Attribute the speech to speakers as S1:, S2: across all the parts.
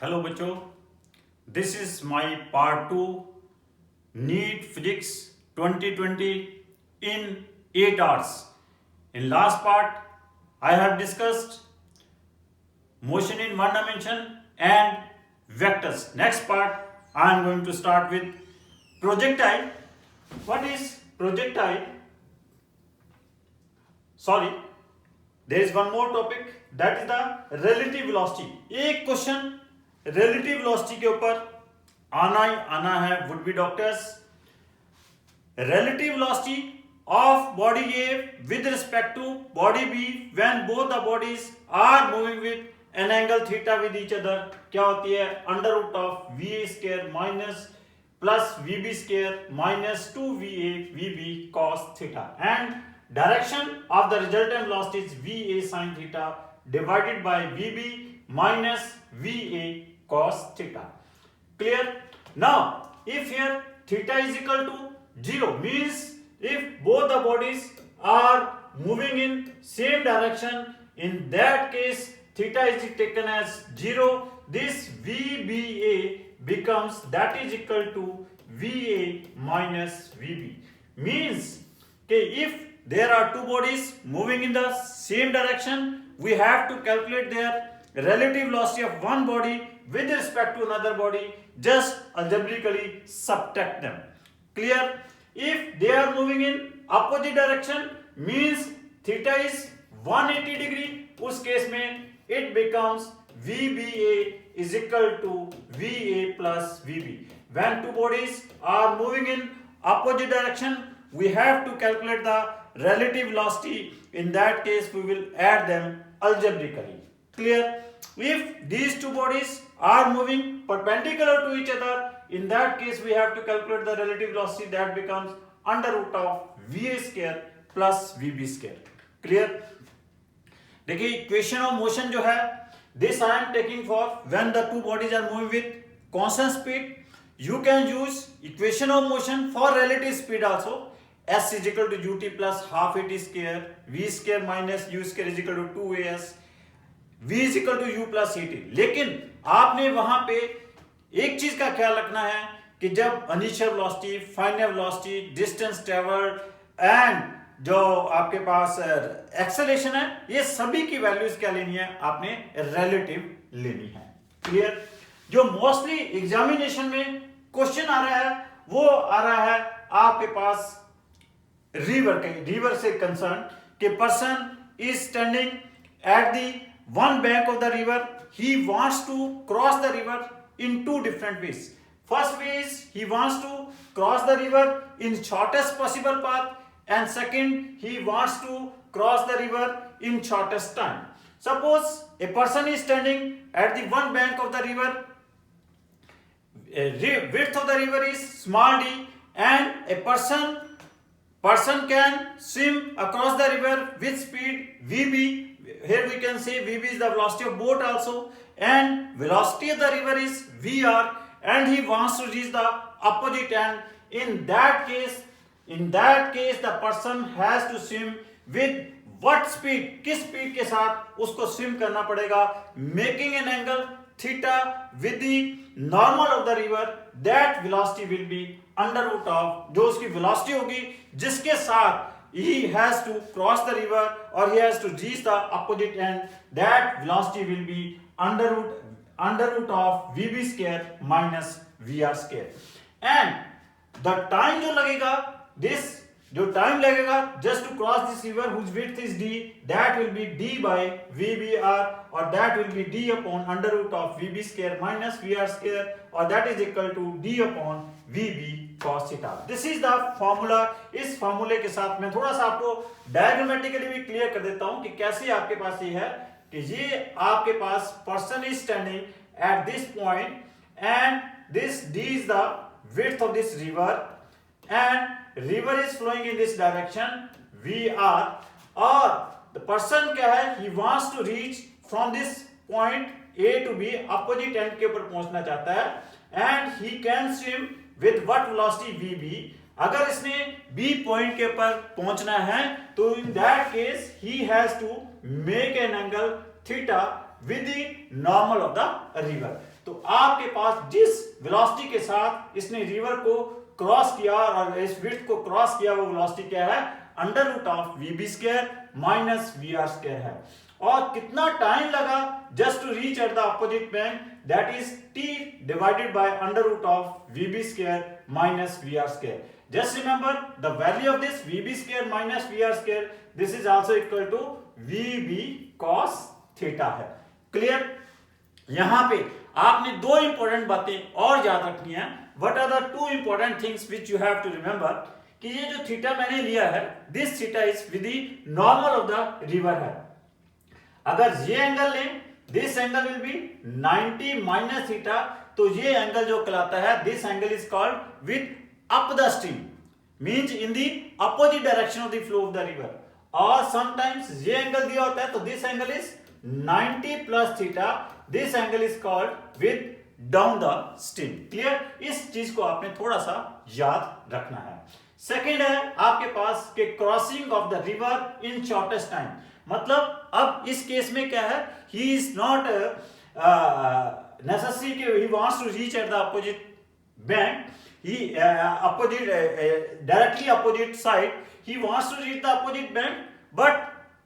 S1: Hello बच्चों, this is my part 2 NEET physics 2020 in 8 hours. In last part, I have discussed motion in one dimension and vectors. Next part, I am going to start with projectile. What is projectile? Sorry, there is one more topic, that is the relative velocity. एक question relative velocity के ऊपर आना ही आना है, would be doctors. Relative velocity of body A with respect to body B when both the bodies are moving with an angle theta with each other क्या होती है? Under root of VA square minus plus VB square minus 2VA VB cos theta, and direction of the resultant velocity is VA sin theta divided by VB minus VA cos theta. Clear? Now, if here theta is equal to 0, means if both the bodies are moving in same direction, in that case theta is taken as 0. This VBA becomes that is equal to VA minus VB. Means if there are two bodies moving in the same direction, we have to calculate their relative velocity of one body with respect to another body, just algebraically subtract them. Clear? If they are moving in opposite direction, means theta is 180 degree, उस case में it becomes VBA is equal to VA plus VB. When two bodies are moving in opposite direction, we have to calculate the relative velocity. In that case, we will add them algebraically. Clear? If these two bodies are moving perpendicular to each other, in that case we have to calculate the relative velocity, that becomes under root of VA square plus VB square. Clear? देखिए equation of motion जो है, this I am taking for when the two bodies are moving with constant speed. You can use equation of motion for relative speed also. S is equal to ut plus half at square, v square minus u square is equal to 2as, v is equal to u plus at. लेकिन आपने वहां पे एक चीज का ख्याल रखना है कि जब initial velocity, final velocity, distance travelled and जो आपके पास एक्सेलरेशन है, ये सभी की वैल्यूज क्या लेनी है? आपने रिलेटिव लेनी है. क्लियर? जो मोस्टली एग्जामिनेशन में क्वेश्चन आ रहा है वो आ रहा है आपके पास रिवर से कंसर्न कि person is standing at the one bank of the river. He wants to cross the river in two different ways. First way is he wants to cross the river in shortest possible path, and second he wants to cross the river in shortest time. Suppose a person is standing at the one bank of the river, width of the river is small d, and a person can swim across the river with speed VB. Here we can say VB is the velocity of boat also, and velocity of the river is VR, and he wants to reach the opposite end. In that case the person has to swim with what speed? किस speed के साथ उसको swim करना पड़ेगा? Making an angle theta with the normal of the river. That velocity will be under root of, जो उसकी velocity होगी जिसके साथ he has to cross the river or he has to reach the opposite end, that velocity will be under root of VB square minus VR square. And the time जो लगेगा, this जो time लगेगा just to cross this river whose width is d, that will be d by VBR, or that will be d upon under root of VB square minus VR square, or that is equal to d upon VB cos theta. This is the formula. इस फॉर्मूले के साथ मैं थोड़ा सा आपको diagrammatically भी clear कर देता हूं कि कैसे आपके पास ये है कि ये आपके पास person is standing at this point, and this d is the width of this river, and river is flowing in this direction VR, और the person क्या है? He wants to reach from this point A to B, opposite end के ऊपर पहुंचना चाहता है, and he can swim with what velocity VB. अगर इसने B पॉइंट के ऊपर पहुंचना है तो in that case he has to make an angle theta with the normal of the river. तो आपके पास जिस वेलोसिटी के साथ इसने रिवर को क्रॉस किया और इस विड्थ को क्रॉस किया, वो वेलोसिटी क्या है, under root of V B square minus V R square है। और कितना टाइम लगा just to reach at the opposite bank, that is t divided by under root of V B square minus V R square. Just remember the value of this V B square minus V R square, this is also equal to V B cos theta है। Clear? यहां पे आपने दो important बातें और याद रखनी है। What are the two important things which you have to remember, कि ये जो थीटा मैंने लिया है, this theta is with the normal of the river है। अगर ये एंगल लें, this angle will be 90 minus theta, तो ये एंगल जो कहलाता है, this angle is called with up the stream, means in the opposite direction of the flow of the river. और समटाइम्स ये एंगल दिया होता है, तो this angle is 90 plus theta, this angle is called with down the stream. Clear? इस चीज को आपने थोड़ा सा याद रखना है। सेकेंड है आपके पास के crossing of the river in shortest time, मतलब अब इस केस में क्या है, ही इज नॉट नेसेसरी कि he wants to reach at the opposite bank, he opposite directly opposite side, he wants to reach the opposite bank, but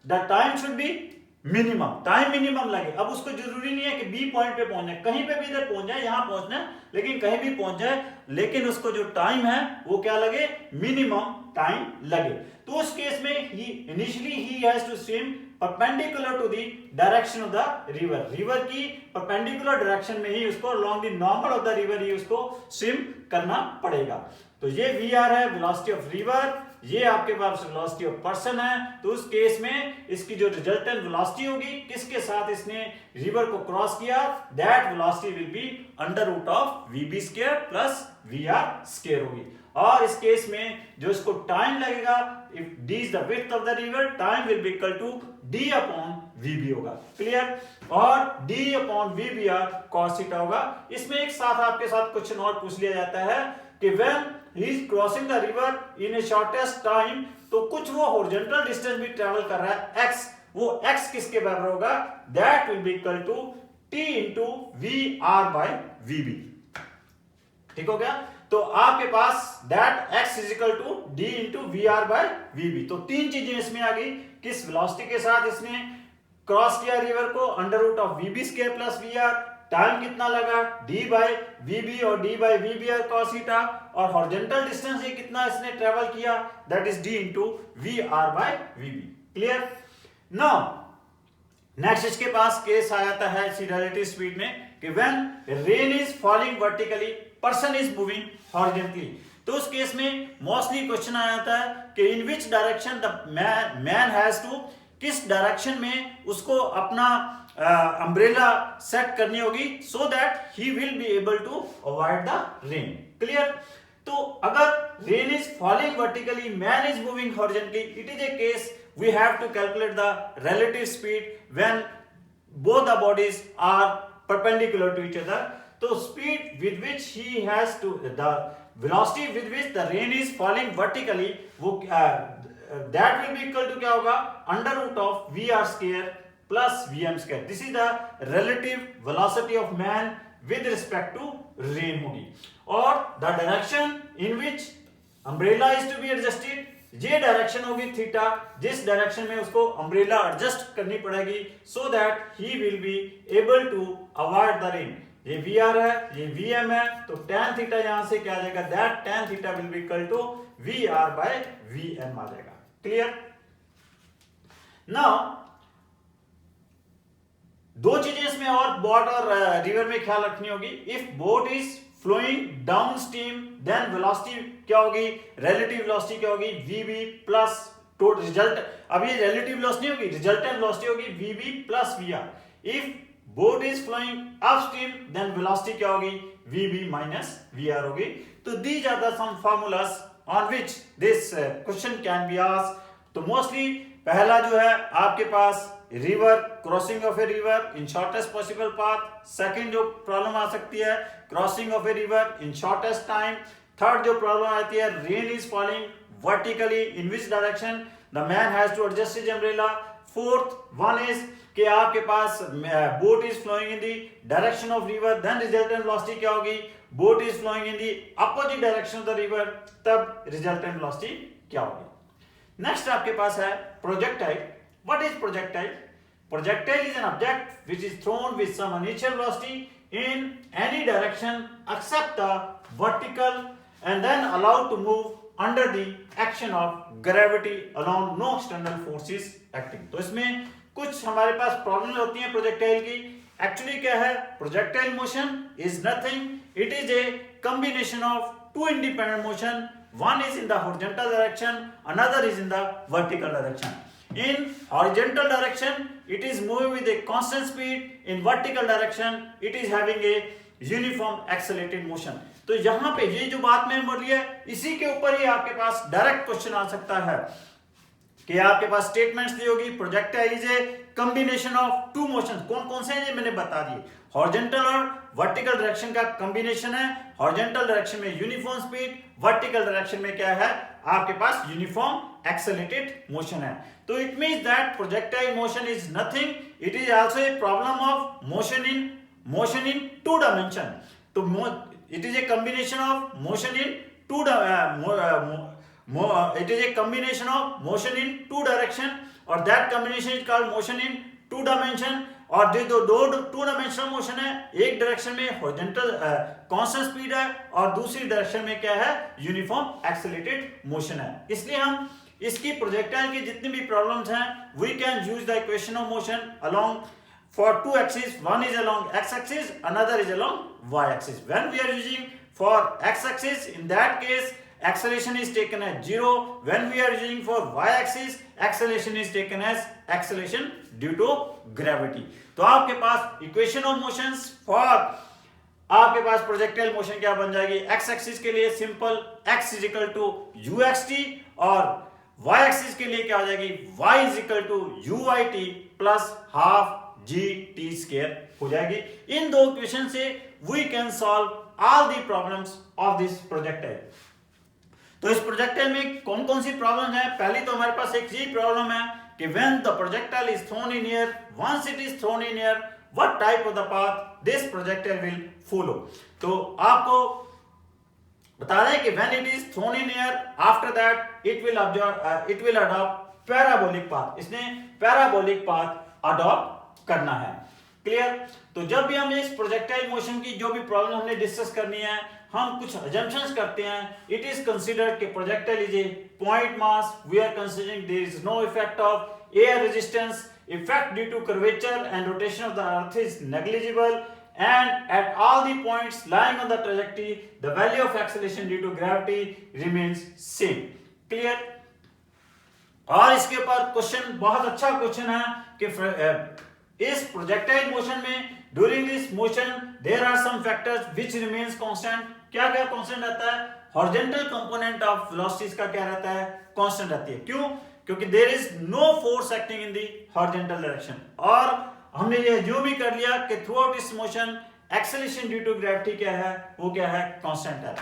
S1: the time should be minimum, time minimum लगे। अब उसको जरूरी नहीं है कि B point पे पहुंचना है, कहीं पे भी इधर पहुंच जाए, यहां पहुंचना है, लेकिन कहीं भी पहुंच जाए, लेकिन उसको जो टाइम है वो क्या लगे, मिनिमम टाइम लगे। तो उस केस में ही इनिशियली ही has to swim perpendicular to the direction of the river, river की परपेंडिकुलर डायरेक्शन में ही उसको along the normal of the river ही उसको स्विम करना पड़ेगा। तो ये वी आर है, वेलोसिटी ऑफ रिवर, ये आपके पास वेलोसिटी ऑफ पर्सन है। तो उस केस में इसकी जो रिजल्टेंट वेलोसिटी होगी, किसके साथ इसने रिवर को क्रॉस किया, that velocity will be under root of V B square plus V R square होगी। और इस केस में जो इसको टाइम लगेगा, if d is the width of the river, time will be equal to d upon vb होगा। Clear? और d अपॉन vbr cos थीटा होगा। इसमें एक साथ आपके साथ क्वेश्चन और पूछ लिया जाता है कि when he is crossing the river in A shortest time, तो कुछ वो हॉरिजॉन्टल डिस्टेंस भी ट्रेवल कर रहा है x, वो x किसके बराबर होगा, that will be equal to t into V R by vb। ठीक हो गया? तो आपके पास that x is equal to d into V R by vb। तो तीन चीजें इसमें आ गई, किस वेलोसिटी के साथ इसने क्रॉस किया रिवर को, under root of V B square plus V R, time कितना लगा, d बाय vb और d by vb cos theta, और हॉरिजॉन्टल डिस्टेंस ये कितना इसने ट्रेवल किया, that is d into V R by vb। Clear? Now next इसके पास केस आ जाता है इसी रिलेटिव स्पीड में कि when rain is falling vertically, person is moving horizontally. तो उस केस में मोस्टली क्वेश्चन आ जाता है कि in which direction the man has to, किस डायरेक्शन में उसको अपना अम्ब्रेला सेट करनी होगी, so that he will be able to avoid the rain. Clear? तो अगर rain is falling vertically, man is moving horizontally, it is a case we have to calculate the relative speed when both the bodies are perpendicular to each other. So speed with which he has to, the velocity with which the rain is falling vertically, वो that will be equal to क्या होगा, under root of v r square plus vm square. This is the relative velocity of man with respect to rain होगी। और the direction in which umbrella is to be adjusted, ये direction होगी theta, जिस direction में उसको umbrella adjust करनी पड़ेगी, so that he will be able to avoid the rain. ये वी आर है, ये वी एम है, तो tan थीटा यहां से क्या आ जाएगा, that tan theta will be equal to V R by V M आ जाएगा। क्लियर? नाउ दो चीजें इसमें और बोट और रिवर में ख्याल रखनी होगी। If boat is flowing downstream, then velocity क्या होगी, रिलेटिव वेलोसिटी क्या होगी, vb प्लस टोटल रिजल्ट, अब ये रिलेटिव वेलोसिटी होगी, रिजल्टेंट वेलोसिटी होगी vb plus vr। If boat is flowing upstream, then velocity क्या होगी, vb माइनस vr होगी। तो these are the some formulas on which this question can be asked. तो mostly पहला जो है आपके पास river, crossing of a river in shortest possible path. Second जो प्रॉब्लम आ सकती है, crossing of a river in shortest time. Third जो प्रॉब्लम आती है, rain is falling vertically, in which direction the man has to adjust his umbrella, fourth one is कि आपके पास boat is flowing in the direction of river, then resultant velocity क्या होगी, boat is flowing in the opposite direction of the river, तब resultant velocity क्या होगी। Next आपके पास है projectile. What is projectile? Projectile is an object which is thrown with some initial velocity in any direction except the vertical and then allowed to move under the action of gravity along no external forces acting। तो इसमें कुछ हमारे पास problem होती हैं projectile की। Actually क्या है, projectile motion is nothing, it is A combination of two independent motion, one is in the horizontal direction, another is in the vertical direction। In horizontal direction it is moving with a constant speed, in vertical direction it is having a uniform accelerated motion। तो यहाँ पे ये जो बात मैंने बोली है इसी के ऊपर ही आपके पास डायरेक्ट क्वेश्चन आ सकता है कि आपके पास स्टेटमेंट्स दी होगी projectile is a combination of two motion. कौन कौन से हैं ये मैंने बता दिए, हॉरिजॉन्टल और वर्टिकल डायरेक्शन का कॉम्बिनेशन है। हॉरिजॉन्टल डायरेक्शन में यूनिफॉर्म स्पीड, वर्टिकल डायरेक्शन में क्या है आपके पास यूनिफॉर्म एक्सेलरेटेड मोशन है। तो it means that projectile motion is nothing, it is also a problem of motion in two dimension. तो it is a combination of motion in two it is a combination of motion in two direction और that combination is called motion in two dimension। और जो दो two dimensional motion है, एक direction में horizontal constant speed है और दूसरी डायरेक्शन में क्या है यूनिफॉर्म एक्सेलरेटेड मोशन है। इसलिए हम इसकी प्रोजेक्टाइल की जितनी भी प्रॉब्लम्स हैं we can use the equation of motion along for two axis, one is along X axis, another is along Y axis. When we are using for X axis, in that case acceleration is taken as 0, when we are using for y axis acceleration is taken as acceleration due to gravity। तो आपके पास equation of motions for आपके पास projectile motion क्या बन जाएगी, x axis के लिए simple x is equal to uxt और y एक्सिस के लिए क्या हो जाएगी y is equal to uyt plus half gt square हो जाएगी। इन दो इक्वेशन से we can solve all the problems of this projectile. तो इस प्रोजेक्टाइल में कौन कौन सी प्रॉब्लम है, पहली तो हमारे पास एक ही प्रॉब्लम है कि when the projectile is thrown in air, once it is thrown in air what type of the path this projectile will follow. तो आपको बता दें कि when it is thrown in air after that it will adopt parabolic path. इसने parabolic path adopt करना है। Clear? तो जब भी हम इस प्रोजेक्टाइल मोशन की जो भी प्रॉब्लम हमने डिस्कस करनी है हम कुछ अजम्पशंस करते हैं। इट इज कंसीडर्ड कि projectile is a point mass, we are considering there is no effect of air resistance, effect due to curvature and rotation of the earth is negligible and at all the points lying on the trajectory the value of acceleration due to gravity remains same। clear? और इसके ऊपर question बहुत अच्छा question है कि इस projectile motion में during this motion there are some factors which remains constant. क्या क्या कांस्टेंट रहता है, हॉरिजॉन्टल कंपोनेंट ऑफ वेलोसिटीज का क्या रहता है, कांस्टेंट रहती है। क्यों? क्योंकि there is no force acting in the horizontal direction और हमने ये अज्यूम भी कर लिया कि थ्रू आउट इस मोशन एक्सेलरेशन ड्यू टू ग्रेविटी क्या है, वो क्या है, कांस्टेंट है।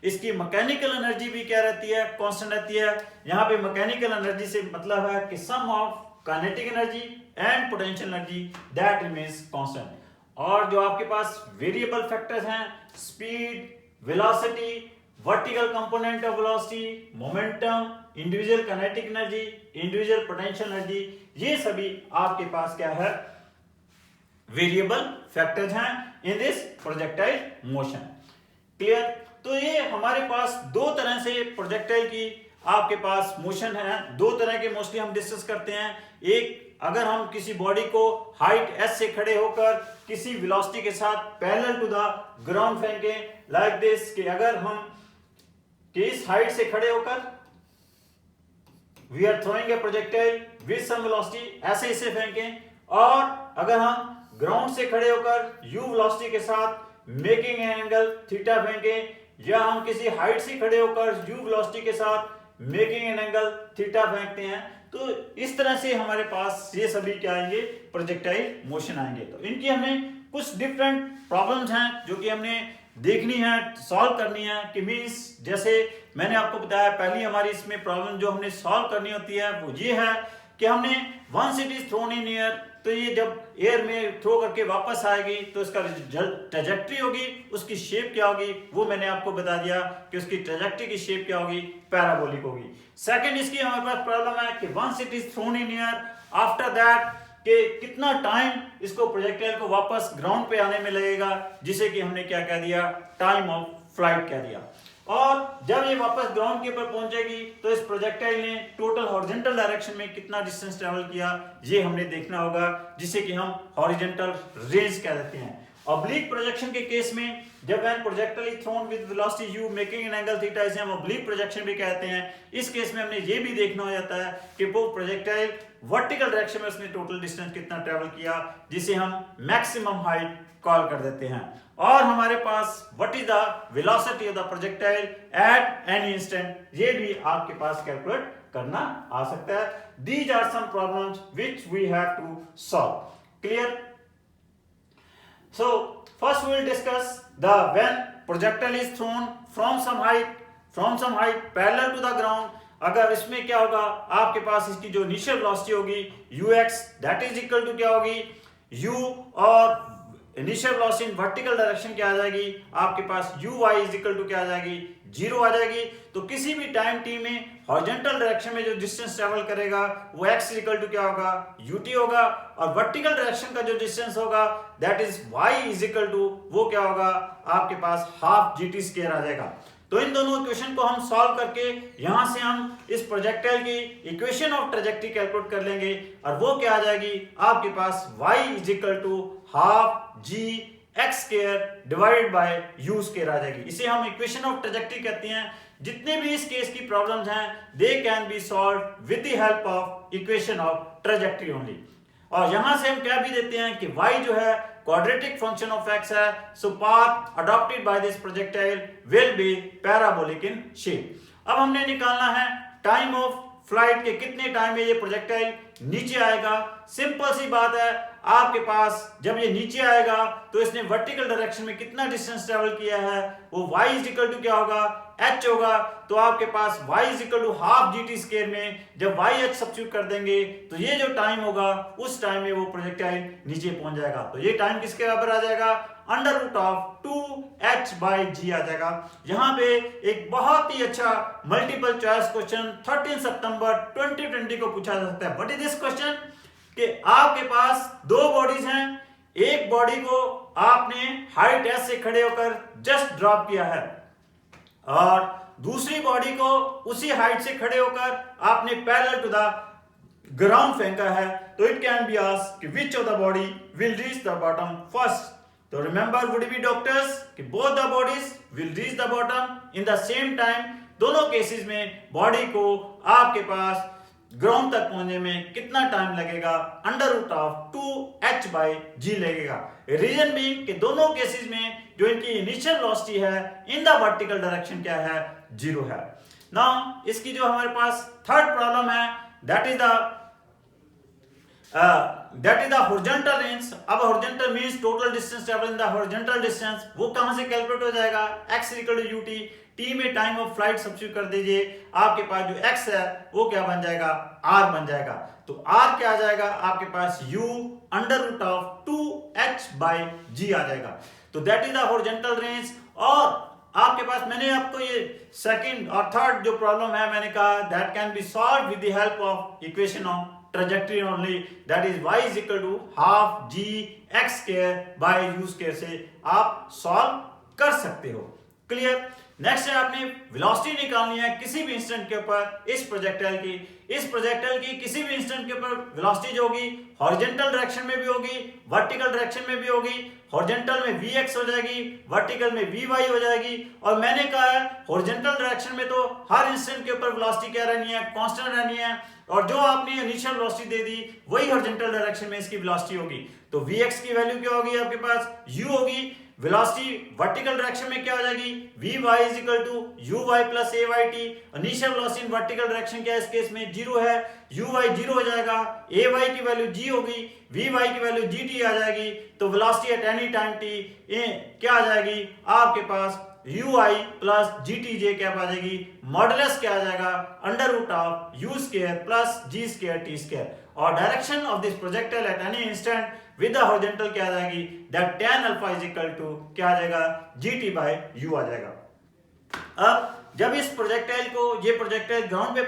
S1: इसकी मैकेनिकल एनर्जी भी क्या रहती है, कांस्टेंट रहती है। यहाँ पे मैकेनिकल एनर्जी से मतलब है कि sum of kinetic energy and potential energy that remains constant. और जो आपके पास वेरिएबल फैक्टर्स हैं speed, velocity, vertical component of velocity, momentum, individual kinetic energy, individual potential energy, ये सभी आपके पास क्या है, वेरिएबल फैक्टर्स हैं in this projectile motion. Clear? तो ये हमारे पास दो तरह से प्रोजेक्टाइल की आपके पास मोशन है, दो तरह के मोस्टली हम डिस्कस करते हैं। एक, अगर हम किसी बॉडी को हाइट s से खड़े होकर किसी वेलोसिटी के साथ पैरेलल टू द ग्राउंड फेंके लाइक दिस, कि अगर हम इस हाइट से खड़े होकर we are throwing a projectile with some velocity, ऐसे इसे फेंकें। और अगर हम ग्राउंड से खड़े होकर u वेलोसिटी के साथ मेकिंग एन एंगल थीटा फेंकें, या हम किसी हाइट से खड़े होकर u वेलोसिटी के साथ मेकिंग एन एंगल थीटा फेंकते हैं, तो इस तरह से हमारे पास ये सभी क्या आएंगे, प्रोजेक्टाइल मोशन आएंगे। तो इनकी हमें कुछ डिफरेंट प्रॉब्लम्स हैं जो कि हमने देखनी है, सॉल्व करनी है। कि मींस जैसे मैंने आपको बताया पहली हमारी इसमें प्रॉब्लम जो हमने सॉल्व करनी होती है वो ये है कि हमने once it is thrown in air, तो ये जब एयर में थ्रो करके वापस आएगी तो इसका ट्रेजेक्ट्री होगी, उसकी शेप क्या होगी वो मैंने आपको बता दिया कि उसकी ट्रेजेक्ट्री की शेप क्या होगी, पैराबोलिक होगी। सेकंड इसकी हमारे पास प्रॉब्लम है कि once it is thrown in air, after that कि कितना टाइम इसको प्रोजेक्टाइल को वापस ग्राउंड पे आने में लगेगा, जिसे कि हमने क्या कह दिया, टाइम ऑफ फ्लाइट कह दिया। और जब ये वापस ग्राउंड के ऊपर पहुंचेगी तो इस प्रोजेक्टाइल ने टोटल हॉरिजॉन्टल डायरेक्शन में कितना डिस्टेंस ट्रेवल किया ये हमने देखना होगा, जिसे कि हम हॉरिजॉन्टल रेंज कह देते हैं। ऑब्लिक प्रोजेक्शन के केस में जब when projectile is thrown with velocity u making an angle theta, इसे हम ऑब्लिक प्रोजेक्शन भी कहते हैं। इस केस में हमने ये भी देखना हो जाता है कि वो प्रोजेक्टाइल वर्टिकल डायरेक्शन में उसने टोटल डिस्टेंस कितना ट्रेवल किया, जिसे हम मैक्सिमम हाइट कॉल कर देते हैं। और हमारे पास what is the velocity of the projectile at any instant, ये भी आपके पास कैलकुलेट करना आ सकता है। These are some problems which we have to solve. Clear? So first we will discuss the when projectile is thrown from some height parallel to the ground। अगर इसमें क्या होगा, आपके पास इसकी जो इनिशियल वेलोसिटी होगी ux that is equal to क्या होगी, u, और initial velocity in vertical direction क्या आ जाएगी, आपके पास uy is equal to क्या आ जाएगी, 0 आ जाएगी। तो किसी भी टाइम t में हॉरिजॉन्टल डायरेक्शन में जो डिस्टेंस ट्रेवल करेगा वो x इक्वल टू क्या होगा, ut होगा, और वर्टिकल डायरेक्शन का जो डिस्टेंस होगा that is y is equal to वो क्या होगा, आपके पास हाफ gt स्क्वायर आ जाएगा। तो इन दोनों इक्वेशन को हम सॉल्व करके यहां से हम इस प्रोजेक्टाइल की इक्वेशन ऑफ ट्रेजेक्टरी कैलकुलेट कर लेंगे, और वो क्या आ जाएगी, आपके पास y is equal to half g x square divided by u square आ जाएगी। इसे हम इक्वेशन ऑफ ट्रेजेक्टरी कहते हैं। जितने भी इस केस की प्रॉब्लम्स हैं they can be solved with the help of equation of trajectory only. और यहां से हम क्या भी देते हैं कि y जो है क्वाड्रेटिक फंक्शन ऑफ x है, so path adopted by this projectile will be parabolic in shape. अब हमने निकालना है टाइम ऑफ फ्लाइट के कितने टाइम में ये प्रोजेक्टाइल नीचे आएगा। सिंपल सी बात है, आपके पास जब ये नीचे आएगा तो इसने वर्टिकल डायरेक्शन में कितना डिस्टेंस ट्रेवल किया है, वो y इज इक्वल टू क्या होगा, h होगा। तो आपके पास y is equal to half gt square में जब y h सब्स्टिट्यूट कर देंगे तो ये जो टाइम होगा उस टाइम में वो प्रोजेक्टाइल नीचे पहुंच जाएगा। तो ये टाइम किसके बराबर आ जाएगा, under root of 2h by g आ जाएगा। यहाँ पे एक बहुत ही अच्छा मल्टीपल चॉइस क्वेश्चन 13 सितंबर 2020 को पूछा जा सकता है। व्हाट इज दिस क्वेश्चन, कि आपके पास दो बॉडीज हैं, एक बॉडी को आपने हाइट s से खड़े होकर जस्ट ड्रॉप किया है, और दूसरी बॉडी को उसी हाइट से खड़े होकर आपने पैरेलल टू द ग्राउंड फेंका है। तो इट कैन बी आस्क्ड कि which of the body will reach the bottom first. तो रिमेंबर वुड बी डॉक्टर्स कि both the bodies will reach the bottom in the same time. दोनों cases में body को आपके पास ग्राउंड तक पहुंचने में कितना टाइम लगेगा, under root of 2h by g लगेगा। रीजन बीइंग कि दोनों केसेस में जो इनकी इनिशियल वेलोसिटी है इन द वर्टिकल डायरेक्शन क्या है, 0 है। नाउ इसकी जो हमारे पास थर्ड प्रॉब्लम है that is the horizontal range. अब horizontal means total distance travel in the horizontal distance, वो कहां से कैलकुलेट हो जाएगा, x equal to ut, t में टाइम ऑफ फ्लाइट सब्स्टिट्यूट कर दीजिए, आपके पास जो x है वो क्या बन जाएगा, r बन जाएगा। तो r क्या आ जाएगा, आपके पास u under root of 2h by g आ जाएगा। तो that is the horizontal range. और आपके पास मैंने आपको ये सेकंड और थर्ड जो प्रॉब्लम है मैंने कहा that can be solve with the help of equation of trajectory only, that is y is equal to half g x square by u square से आप सॉल्व कर सकते हो। क्लियर? नेक्स्ट है आपने वेलोसिटी निकालनी है किसी भी इंस्टेंट के ऊपर इस प्रोजेक्टाइल की। इस प्रोजेक्टाइल की किसी भी इंस्टेंट के ऊपर वेलोसिटी जो होगी हॉरिजॉन्टल डायरेक्शन में भी होगी, वर्टिकल डायरेक्शन में भी होगी। हॉरिजॉन्टल में vx हो जाएगी, वर्टिकल में vy हो जाएगी। और मैंने कहा है हॉरिजॉन्टल डायरेक्शन में तो हर इंस्टेंट के ऊपर वेलोसिटी क्या रहनी है, कांस्टेंट रहनी है, और जो आपने इनिशियल वेलोसिटी दे दी वही हॉरिजॉन्टल डायरेक्शन में इसकी वेलोसिटी होगी। तो vx की वैल्यू क्या होगी, आपके पास u होगी। वेलोसिटी वर्टिकल डायरेक्शन में क्या हो जाएगी, vy is equal to uy plus ayt। Initial velocity in vertical direction क्या है, इस केस में 0 है, uy 0 हो जाएगा, ay की वैल्यू g होगी, vy की वैल्यू gt आ जाएगी। तो velocity at any time t क्या आ जाएगी, आपके पास U I plus G T J cap आ जाएगी, मॉडुलस क्या आ जाएगा under root of you square plus G square T square, और direction of this projectile at any instant with the horizontal क्या आ जाएगी, that tan alpha is equal to क्या आ जाएगा जी टी बाय यू आ जाएगा। अब जब इस प्रोजेक्टाइल को ये प्रोजेक्टाइल ग्राउंड पे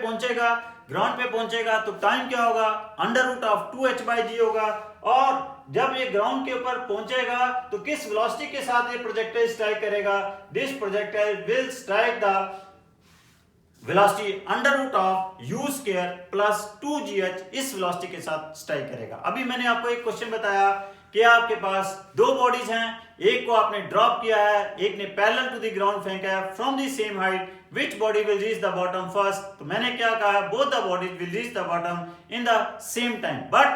S1: पहुंचेगा तो टाइम क्या होगा under root of 2h by G होगा, और जब ये ग्राउंड के ऊपर पहुंचेगा तो किस वेलोसिटी के साथ ये प्रोजेक्टाइल स्ट्राइक करेगा, this projectile will strike the velocity under root of you square plus 2gh, इस वेलोसिटी के साथ स्ट्राइक करेगा। अभी मैंने आपको एक क्वेश्चन बताया कि आपके पास दो बॉडीज हैं, एक को आपने ड्रॉप किया है, एक ने पैरेलल टू द ग्राउंड फेंका है from the same height, which body will reach the bottom first, तो मैंने क्या कहा both the bodies will reach the bottom in the same time, but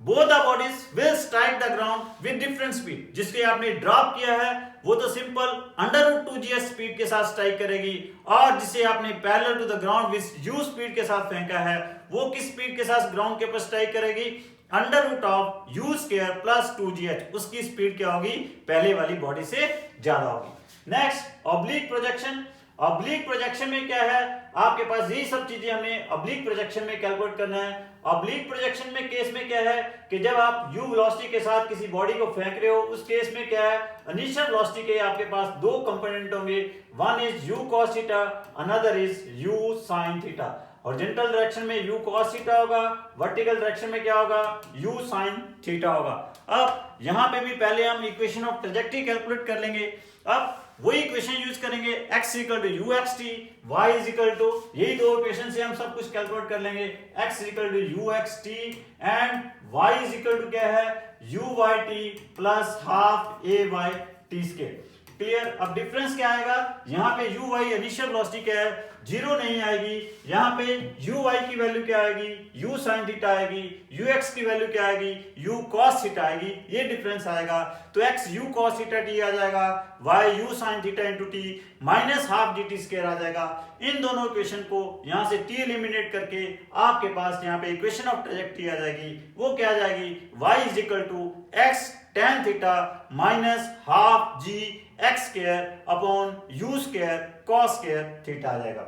S1: both the bodies will strike the ground with different speed। जिसके आपने drop किया है वो तो simple under root 2gh speed के साथ स्ट्राइक करेगी, और जिसे आपने parallel to the ground with u speed के साथ फेंका है वो किस स्पीड के साथ ग्राउंड के ऊपर स्ट्राइक करेगी, under root of you square plus 2gh, उसकी स्पीड क्या होगी पहले वाली बॉडी से ज्यादा होगी। Next oblique projection. Oblique projection में क्या है, आपके पास यही सब चीजें हमें ऑब्लिक प्रोजेक्शन में कैलकुलेट करना है। ऑब्लिक प्रोजेक्शन में केस में क्या है कि जब आप u वेलोसिटी के साथ किसी बॉडी को फेंक रहे हो, उस केस में क्या है इनिशियल वेलोसिटी के आपके पास दो कंपोनेंट होंगे, one is u cos theta, another is u sin theta. Horizontal direction में u cos थीटा होगा, वर्टिकल डायरेक्शन में क्या होगा u sin थीटा होगा। अब यहां पे भी पहले हम इक्वेशन ऑफ ट्रैजेक्टरी कैलकुलेट कर लेंगे। अब वही इक्वेशन यूज करेंगे, x equal to u x t, y is equal to, यही दो इक्वेशन से हम सब कुछ कैलकुलेट कर लेंगे, x equal to u x t and y is equal to क्या है u y t plus half a y t square. Clear. अब डिफरेंस क्या आएगा, यहाँ पे यू वाई इनिशियल वेलोसिटी क्या है, जीरो नहीं आएगी, यहाँ पे यू वाई की वैल्यू क्या आएगी, यू साइन थीटा आएगी, यू एक्स की वैल्यू क्या आएगी, यू कॉस थीटा आएगी, ये डिफरेंस आएगा। तो X U cos theta T आ जाएगा, Y U sine theta into T minus half G T square आ जाएगा। इन दोनों इक्वेशन को यहाँ से टी एलिमिनेट करके आपके पास यहाँ पे इक्वेशन ऑफ ट्रैजेक्टरी आ जाएगी, वो क्या आ जाएगी, Y is equal to X tan theta minus half G X square upon U square cos square theta आ जाएगा।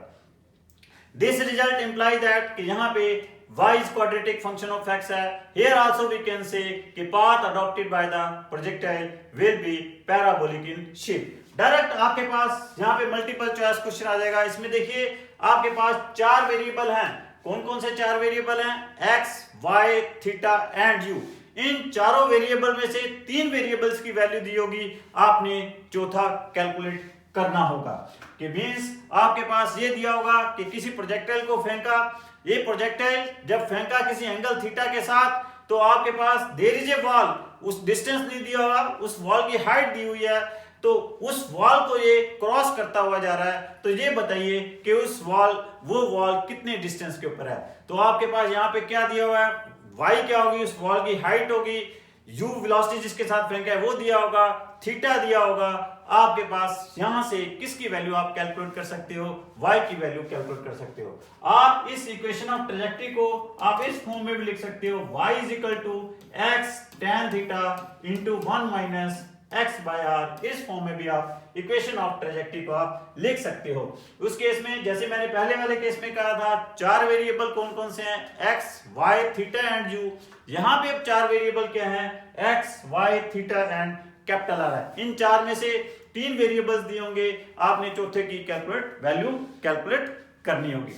S1: दिस रिजल्ट इंप्लाई दैट कि यहाँ पे y is quadratic function of x है। Here also we can say कि path adopted by the projectile will be parabolic in shape। Direct आपके पास यहाँ पे मल्टीपल चॉइस क्वेश्चन आ जाएगा। इसमें देखिए आपके पास चार वेरिएबल हैं, कौन कौन से चार वेरिएबल हैं, x, y, theta and u। इन चारों वेरिएबल में से तीन वेरिएबल्स की वैल्यू दी होगी, आपने चौथा कैलकुलेट करना होगा। कि मींस आपके पास ये दिया होगा कि किसी प्रोजेक्टाइल को फेंका, ये प्रोजेक्टाइल जब फेंका किसी एंगल थीटा के साथ, तो आपके पास देयर इज ए वॉल, उस डिस्टेंस नहीं दिया होगा, उस वॉल की हाइट दी हुई है, तो उस वॉल को ये क्रॉस करता हुआ जा रहा है। तो ये बताइए कि उस वो वॉल कितने डिस्टेंस के ऊपर है। तो आपके पास यहाँ पे क्या दिया हुआ है, y क्या होगी, उस वॉल की हाइट होगी, u वेलोसिटी जिसके साथ फेंका है वो दिया होगा, थीटा दिया होगा। आपके पास यहां से किसकी वैल्यू आप कैलकुलेट कर सकते हो, y की वैल्यू कैलकुलेट कर सकते हो। आप इस इक्वेशन ऑफ ट्रैजेक्टरी को आप इस फॉर्म में भी लिख सकते हो, y is equal to x tan theta into 1 minus x by r। इस फॉर्म में भी आप इक्वेशन ऑफ ट्रैजेक्टरी को आप लिख सकते हो। उस केस में जैसे मैंने पहले वाले केस में कहा था, चार वेरिएबल कौन कौन से हैं, x, y, theta and u। यहां पे अब चार वेरिएबल क्या हैं, x, y, theta and capital R है। इन चार में से तीन वेरिएबल्स दिए होंगे, आपने चौथे की वैल्यू कैलकुलेट करनी होगी।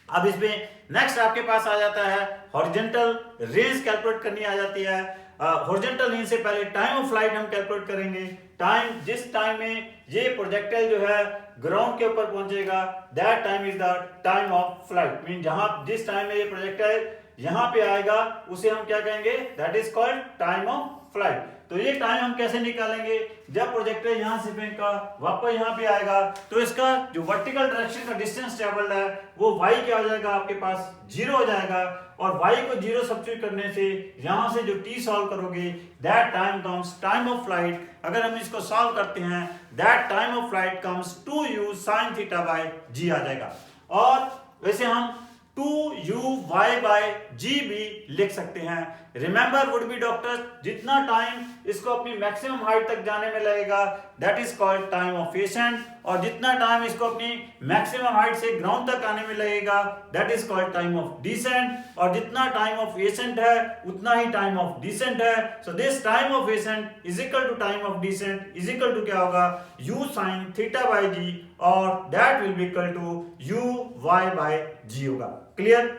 S1: अब इसमें नेक्स्ट आपके पास आ जाता है हॉरिजॉन्टल रेंज कैलकुलेट करनी आ जाती है। हॉरिजॉन्टल रेंज से पहले टाइम ऑफ फ्लाइट हम कैलकुलेट करेंगे। टाइम, जिस टाइम में ये प्रोजेक्टाइल जो है ग्राउंड के ऊपर पहुंचेगा, that time is the time of flight. Mean जिस टाइम में ये प्रोजेक्टाइल यहां पे आएगा उसे हम क्या कहेंगे, that is called time of flight. तो ये टाइम हम कैसे निकालेंगे, जब प्रोजेक्टाइल यहां से फेंका वापस यहां पे आएगा, तो इसका जो वर्टिकल डायरेक्शन का डिस्टेंस ट्रेवल्ड है वो y क्या हो जाएगा, आपके पास 0 हो जाएगा। और y को 0 सब्स्टिट्यूट करने से यहां से जो t सॉल्व करोगे, that time comes time of flight. अगर हम इसको सॉल्व करते हैं, that time of flight comes 2u sin theta by g आ जाएगा। और वैसे हम 2u(y) by g भी लिख सकते हैं। रिमेंबर वुड बी डॉक्टर, जितना टाइम इसको अपनी मैक्सिमम हाइट तक जाने में लगेगा, that is called time of accent, और जितना टाइम इसको अपनी मैक्सिमम हाइट से ग्राउंड तक आने में लगेगा that is called time of descent, और जितना टाइम ऑफ एसेंट है उतना ही टाइम ऑफ डिसेंट है। So this time of ascent is equal to time of descent is equal to क्या होगा, u sin theta by g, और that will be equal to u y by g होगा। Clear.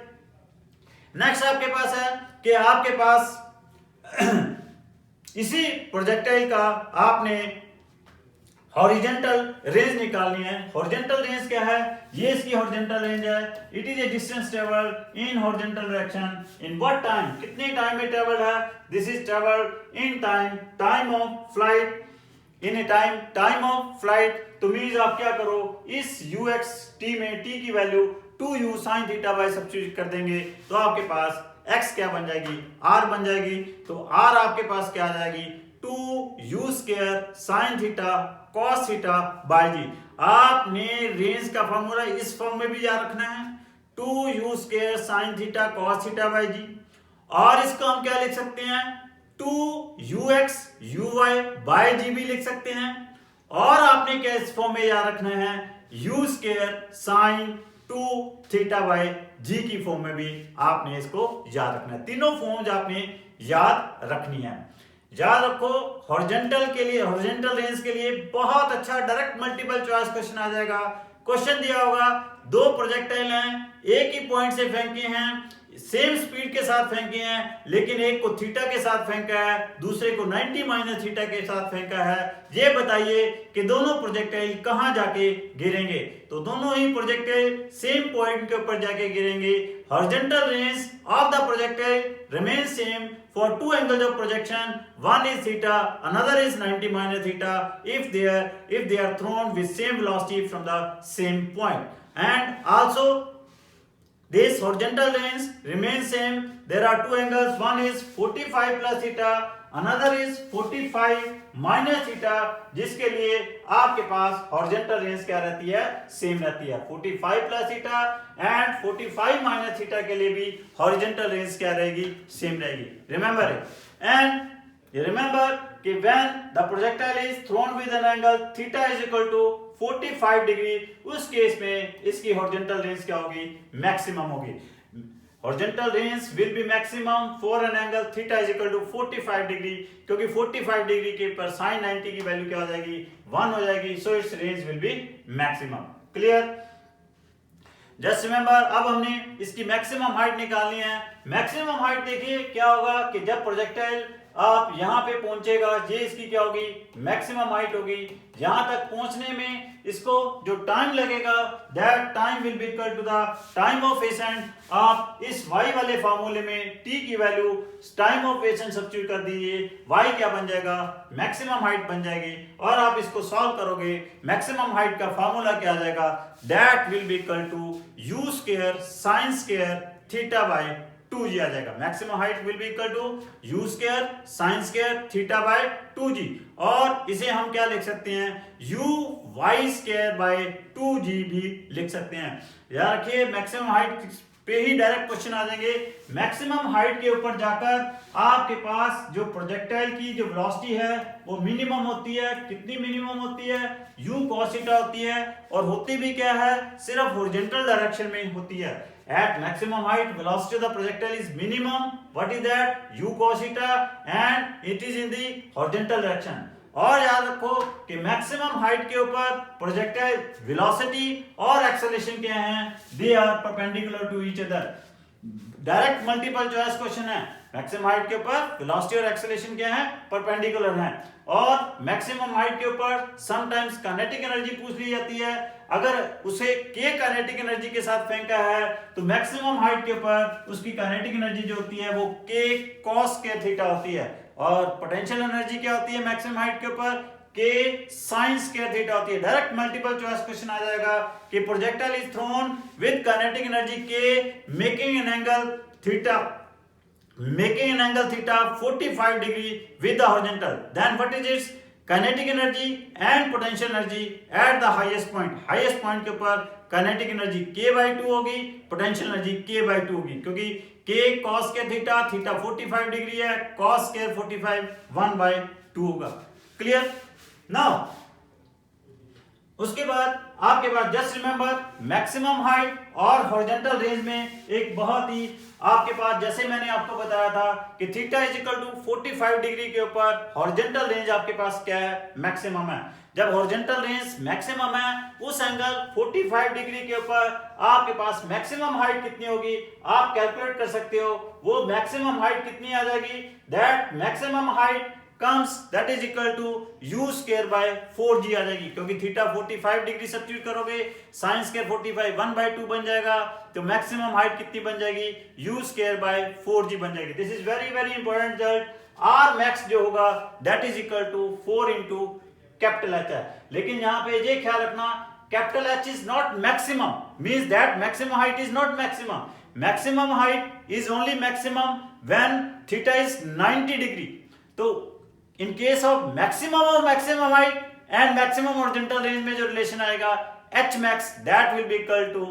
S1: Next आपके पास है कि आपके पास इसी प्रोजेक्टाइल का आपने हॉरिजॉन्टल रेंज निकालनी है। हॉरिजॉन्टल रेंज क्या है, ये इसकी हॉरिजॉन्टल रेंज है। It is A distance travel in horizontal direction in what time, कितने टाइम में ट्रेवल है, this is travel in time, time of flight, in A time of flight. तो मींस आप क्या करो, इस ux t में t की value 2u sin theta bye substitute कर देंगे तो आपके पास x क्या बन जाएगी, r बन जाएगी। तो r आपके पास क्या आ जाएगी, 2u square sin theta cos theta by g। आपने रेंज का फॉर्मूला इस फॉर्म में भी याद रखना है, 2u square sin theta cos theta by g, और इसको हम क्या लिख सकते हैं, 2ux uy बाय g भी लिख सकते हैं। और आपने क्या इस फॉर्म में याद रखना है, u square sin 2 theta by g की फॉर्म में भी आपने इसको याद रखना है। तीनों फॉर्म्स आपने याद रखनी है। याद रखो हॉरिजॉन्टल के लिए, हॉरिजॉन्टल रेंज के लिए बहुत अच्छा डायरेक्ट मल्टीपल चॉइस क्वेश्चन आ जाएगा। क्वेश्चन दिया होगा, दो प्रोजेक्टाइल हैं, एक ही पॉइंट से फेंके हैं, सेम स्पीड के साथ फेंके हैं, लेकिन एक को थीटा के साथ फेंका है, दूसरे को 90 माइनस थीटा के साथ फेंका है। ये बताइए कि दोनों प्रोजेक्टाइल कहां जाके गिरेंगे। तो दोनों ही प्रोजेक्टाइल सेम पॉइंट के ऊपर जाके गिरेंगे। Horizontal range of the projectile remains same for two angles of projection, one is theta, another is 90 minus theta, if they are thrown with same velocity from the same point. And also this horizontal range remains same. There are two angles, one is 45 plus theta, another is 45 minus theta, जिसके लिए आपके पास horizontal range क्या रहती है, same रहती है। 45 plus theta and 45 minus theta के लिए भी horizontal range क्या रहेगी, सेम रहेगी। Remember it. And you remember कि when the projectile is thrown with an angle theta is equal to 45 degree, उस केस में इसकी horizontal range क्या होगी, मैक्सिमम होगी। Horizontal range will be maximum for an angle theta is equal to 45 degree, क्योंकि 45 degree के पर sin 90 की वैल्यू क्या हो जाएगी, 1 हो जाएगी। So its range will be maximum. Clear? Just remember, अब हमने इसकी मैक्सिमम हाइट निकालनी है। मैक्सिमम हाइट देखिए क्या होगा कि जब प्रोजेक्टाइल आप यहां पे पहुंचेगा, ये इसकी क्या होगी, मैक्सिमम हाइट होगी। यहां तक पहुंचने में इसको जो टाइम लगेगा that time will be equal to the time of ascent. आप इस y वाले फार्मूले में t की value time of ascent substitute कर दीजिए, y क्या बन जाएगा, मैक्सिमम हाइट बन जाएगी। और आप इसको सॉल्व करोगे, मैक्सिमम हाइट का फार्मूला क्या आ जाएगा, that will be equal to u square sin square theta by 2g आ जाएगा। Maximum height will be equal to u square sin square theta by 2g, और इसे हम क्या लिख सकते हैं, u y square by 2g भी लिख सकते हैं। याद रखिए मैक्सिमम हाइट पे ही डायरेक्ट क्वेश्चन आ जाएंगे। मैक्सिमम हाइट के ऊपर जाकर आपके पास जो प्रोजेक्टाइल की जो वेलोसिटी है वो मिनिमम होती है। कितनी मिनिमम होती है, u cos थीटा होती है, और होती भी क्या है, सिर्फ हॉरिजॉन्टल डायरेक्शन में होती है। At maximum height, velocity of the projectile is minimum. What is that? U cos theta, and it is in the horizontal direction. और याद रखो कि मैक्सिमम हाइट के ऊपर प्रोजेक्टाइल वेलोसिटी और एक्सेलरेशन क्या हैं, they are perpendicular to each other. Direct multiple choice question है। मैक्सिमम हाइट के ऊपर वेलोसिटी और एक्सेलरेशन क्या है, परपेंडिकुलर हैं। और मैक्सिमम हाइट के ऊपर समटाइम्स काइनेटिक एनर्जी पूछ ली जाती है। अगर उसे k काइनेटिक एनर्जी के साथ फेंका है तो मैक्सिमम हाइट के ऊपर उसकी काइनेटिक एनर्जी जो होती है वो k cos k थीटा होती है, और पोटेंशियल एनर्जी क्या होती है मैक्सिमम हाइट के ऊपर, k sin स्क्वायर थीटा होती है। डायरेक्ट मल्टीपल चॉइस क्वेश्चन आ जाएगा कि projectile is thrown with kinetic energy k making an angle theta 45 degree with the horizontal, then what is its kinetic energy and potential energy at the highest point. Highest point के ऊपर kinetic energy k/2 होगी, potential energy k/2 होगी, क्योंकि k cos के theta 45 degree है, cos के 45 1/2 होगा। Clear? Now उसके बाद आपके पास जस्ट रिमेंबर मैक्सिमम हाइट और हॉरिजॉन्टल रेंज में एक बहुत ही आपके पास, जैसे मैंने आपको बताया था कि theta is equal to 45 degree के ऊपर हॉरिजॉन्टल रेंज आपके पास क्या है, मैक्सिमम है। जब हॉरिजॉन्टल रेंज मैक्सिमम है उस एंगल 45 डिग्री के ऊपर आपके पास मैक्सिमम हाइट कितनी होगी आप कैलकुलेट कर सकते हो। वो मैक्सिमम हाइट कितनी आ जाएगी, that maximum height comes that is equal to u square by 4g आ जाएगी, क्योंकि थीटा 45 डिग्री सब्स्टिट्यूट करोगे साइन स्क्वायर 45 1/2 बन जाएगा, तो मैक्सिमम हाइट कितनी बन जाएगी u स्क्वायर बाय 4g बन जाएगी। This is very very important result. r max जो होगा that is equal to 4 into capital H है, लेकिन यहाँ पे ये ख्याल रखना capital H is not maximum, means that maximum height is not maximum. Maximum height is only maximum when theta is 90 degree. तो in case of maximum height and maximum horizontal range में जो रिलेशन आएगा H max that will be equal to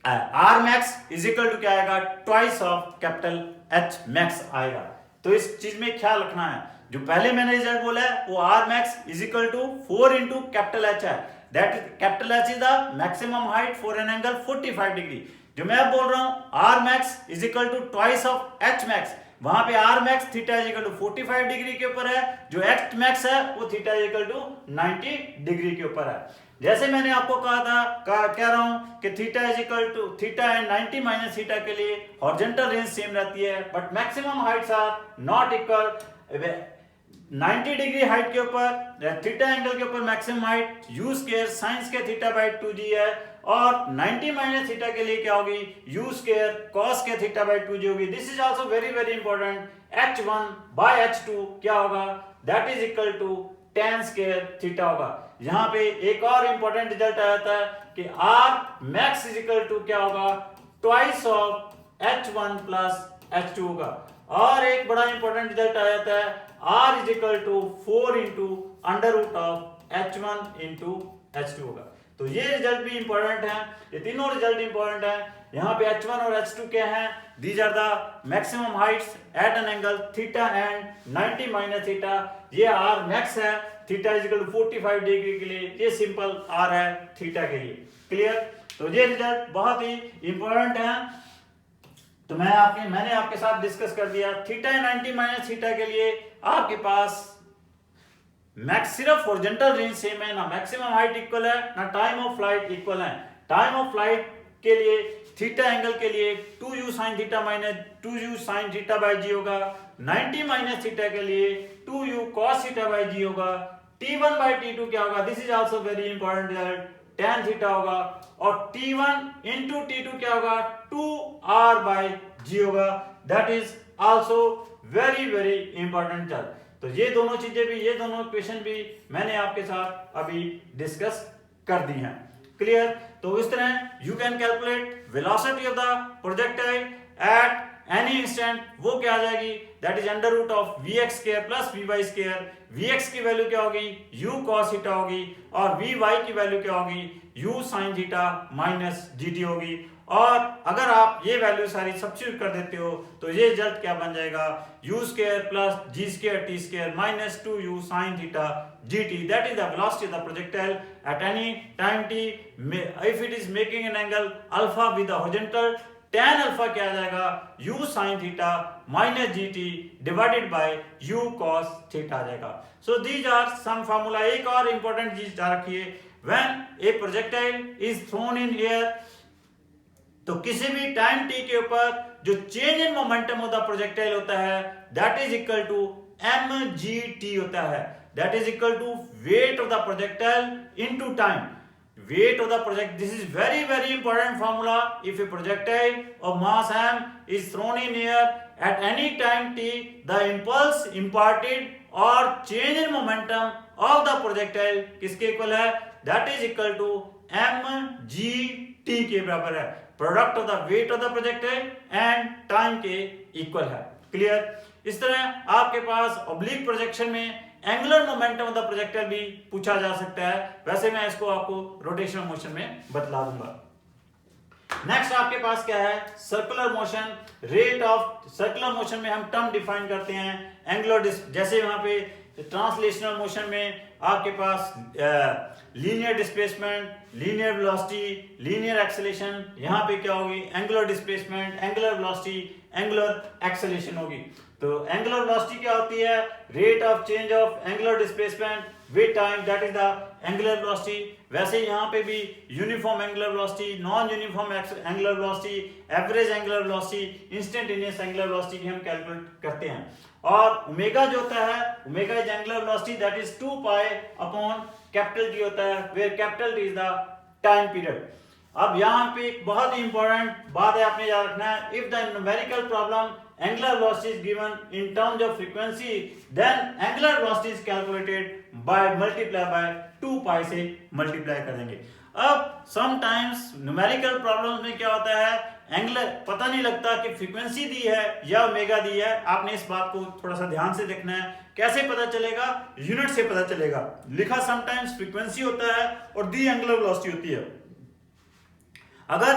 S1: R max is equal to क्या आएगा, twice of capital H max आएगा। तो इस चीज में ख्याल रखना है, जो पहले मैंने रिजल्ट बोला है वो R max is equal to 4 into capital H है, that capital H is the maximum height for an angle 45 degree. जो मैं अब बोल रहा हूं R max is equal to twice of H max, वहां पे R max theta is equal to 45 degree के ऊपर है, जो H max है वो theta is equal to 90 degree के ऊपर है। जैसे मैंने आपको कहा था, कह रहा हूं कि theta is equal to theta and 90 minus theta के लिए हॉरिजॉन्टल रेंज सेम रहती है, but maximum heights are not equal. 90 degree height के ऊपर थीटा एंगल के ऊपर maximum height u square sin square theta by 2g है, और 90 माइनस थीटा के लिए क्या होगी u square cos square theta by 2g होगी। This is also very very important. h1 by h2 क्या होगा, that is equal to tan square theta होगा। यहाँ पे एक और इंपॉर्टेंट रिजल्ट आया था कि r max is equal to क्या होगा, twice of h1 plus h2 होगा। और एक बड़ा इंपॉर्टेंट रिजल्ट आया था r is equal to 4 into under root of h1 into h2 होगा। तो ये रिजल्ट भी इंपॉर्टेंट है, ये तीनों रिजल्ट इंपॉर्टेंट है। यहाँ पे h1 और h2 क्या है, these are the maximum heights at an angle theta and 90 minus theta. ये r max है, theta is equal to 45 degree के लिए, ये सिंपल r है थीटा के लिए। क्लियर? तो ये रिजल्ट बहुत ही इंपॉर्टेंट है। तो मैंने आपके साथ डिस्कस कर दिया थीटा 90 माइनस थीटा के लिए आपके पास मैक्स सिर्फ हॉरिजॉन्टल रेंज सेम है, ना मैक्सिमम हाइट इक्वल है ना टाइम ऑफ फ्लाइट इक्वल है। टाइम ऑफ फ्लाइट के लिए थीटा एंगल के लिए 2u sin theta minus 2u sin theta by g होगा, 90 माइनस थीटा के लिए 2u cos theta by g होगा। t1 बाय t2 क्या होगा, this is also very important result, tan theta होगा, और t1 इंटू t2 क्या होगा, 2r बाय g होगा। That is also very very important result. तो ये दोनों चीजें भी, ये दोनों क्वेश्चन भी मैंने आपके साथ अभी डिस्कस कर दी हैं। क्लियर? तो इस तरह you can calculate velocity of the projectile at any instant. वो क्या आ जाएगी, that is under root of vx square plus vy square. vx की वैल्यू क्या होगी, u cos थीटा होगी, और vy की वैल्यू क्या होगी, u sin theta minus gt होगी। और अगर आप ये वैल्यू सारी सब्स्टिट्यूट कर देते हो तो ये रिजल्ट क्या बन जाएगा, u square plus g square t square minus 2u sin theta gt। That is the velocity of the projectile at any time t if it is making an angle alpha with the horizontal. tan alpha क्या आ जाएगा, u sin theta minus gt divided by u cos theta आ जाएगा। So these are some formula. एक और important चीज रखिए, when a projectile is thrown in air, तो किसी भी टाइम t के ऊपर जो change in momentum of the projectile होता है that is equal to mgt होता है, that is equal to weight of the projectile into time. weight of the project, this is very very important formula. If a projectile of mass m is thrown in air at any time t, the impulse imparted or change in momentum of the projectile किसके equal है, that is equal to mgt के बराबर है, product of the wait of the projectile and time के equal है। Clear? इस तरह आपके पास ऑब्लिक प्रोजेक्शन में angular momentum of the projectile भी पूछा जा सकता है, वैसे मैं इसको आपको रोटेशनल मोशन में बतला दूंगा। नेक्स्ट आपके पास क्या है, circular motion. Rate of circular motion में हम टर्म डिफाइन करते हैं एंगुलर, जैसे वहां पे ट्रांसलेशनल मोशन में आपके पास linear displacement, linear velocity, linear acceleration, यहाँ पे क्या होगी angular displacement, angular velocity, angular acceleration होगी। तो एंगुलर वेलोसिटी क्या होती है, rate of change of angular displacement with time, that is the angular velocity. वैसे यहाँ पे भी uniform angular velocity, non uniform angular velocity, average angular velocity, instantaneous angular velocity की हम कैलकुलेट करते हैं। और ओमेगा जो होता है, omega is angular velocity that is 2 pi upon capital T होता है, where capital T is the time period. अब यहाँ पे एक बहुत ही इंपॉर्टेंट बात है, आपने याद रखना है, if the numerical problem angular velocity is given in terms of frequency, then angular velocity is calculated by multiply by 2 pi से multiply कर देंगे। अब sometimes numerical problems में क्या होता है, एंगुलर पता नहीं लगता कि फ्रीक्वेंसी दी है या ओमेगा दी है। आपने इस बात को थोड़ा सा ध्यान से देखना है। कैसे पता चलेगा, यूनिट से पता चलेगा। लिखा समटाइम्स फ्रीक्वेंसी होता है और दी एंगुलर वेलोसिटी होती है। अगर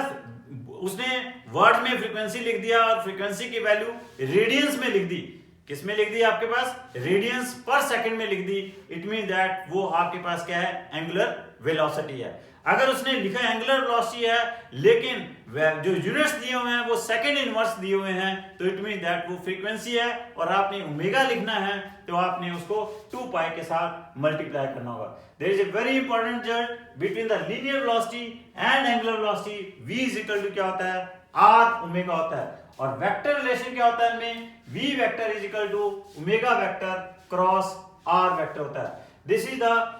S1: उसने वर्ड में फ्रीक्वेंसी लिख दिया और फ्रीक्वेंसी की वैल्यू रेडियंस में लिख दी, किस में लिख दी आपके पास, रेडियंस पर सेकंड में लिख दी, इट मीन दैट वो आपके पास क्या है, एंगुलर वेलोसिटी है। अगर उसने लिखा एंगुलर वेलोसिटी है लेकिन जो यूनिट्स दिए हुए हैं वो सेकंड इनवर्स दिए हुए हैं, तो इट मीन दैट वो फ्रीक्वेंसी है और आपने ओमेगा लिखना है तो आपने उसको 2 पाई के साथ मल्टीप्लाई करना होगा। There is a very important result between the linear velocity and angular velocity. v is equal to क्या होता है, r ओमेगा होता है। और वेक्टर रिलेशन क्या होता है इनमें, v vector is equal to omega vector cross r vector होता है। This is the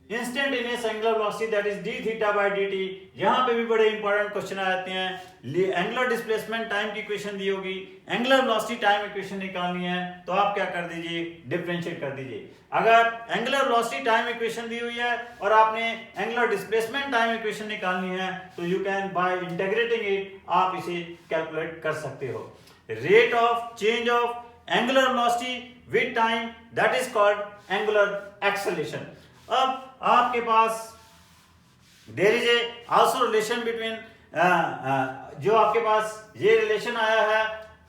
S1: instantaneous angular velocity that is d theta by dt। यहां पे भी बड़े इंपॉर्टेंट क्वेश्चन आ जाते हैं। एंगुलर डिस्प्लेसमेंट टाइम की इक्वेशन दी होगी, एंगुलर वेलोसिटी टाइम इक्वेशन निकालनी है, तो आप क्या कर दीजिए, डिफरेंशिएट कर दीजिए। अगर एंगुलर वेलोसिटी टाइम इक्वेशन दी हुई है और आपने एंगुलर डिस्प्लेसमेंट टाइम इक्वेशन निकालनी है, तो you can by integrating it आप इसे कैलकुलेट कर सकते हो। Rate of change of angular velocity with time that is called angular acceleration. अब आपके पास there is a also relation between जो आपके पास ये रिलेशन आया है,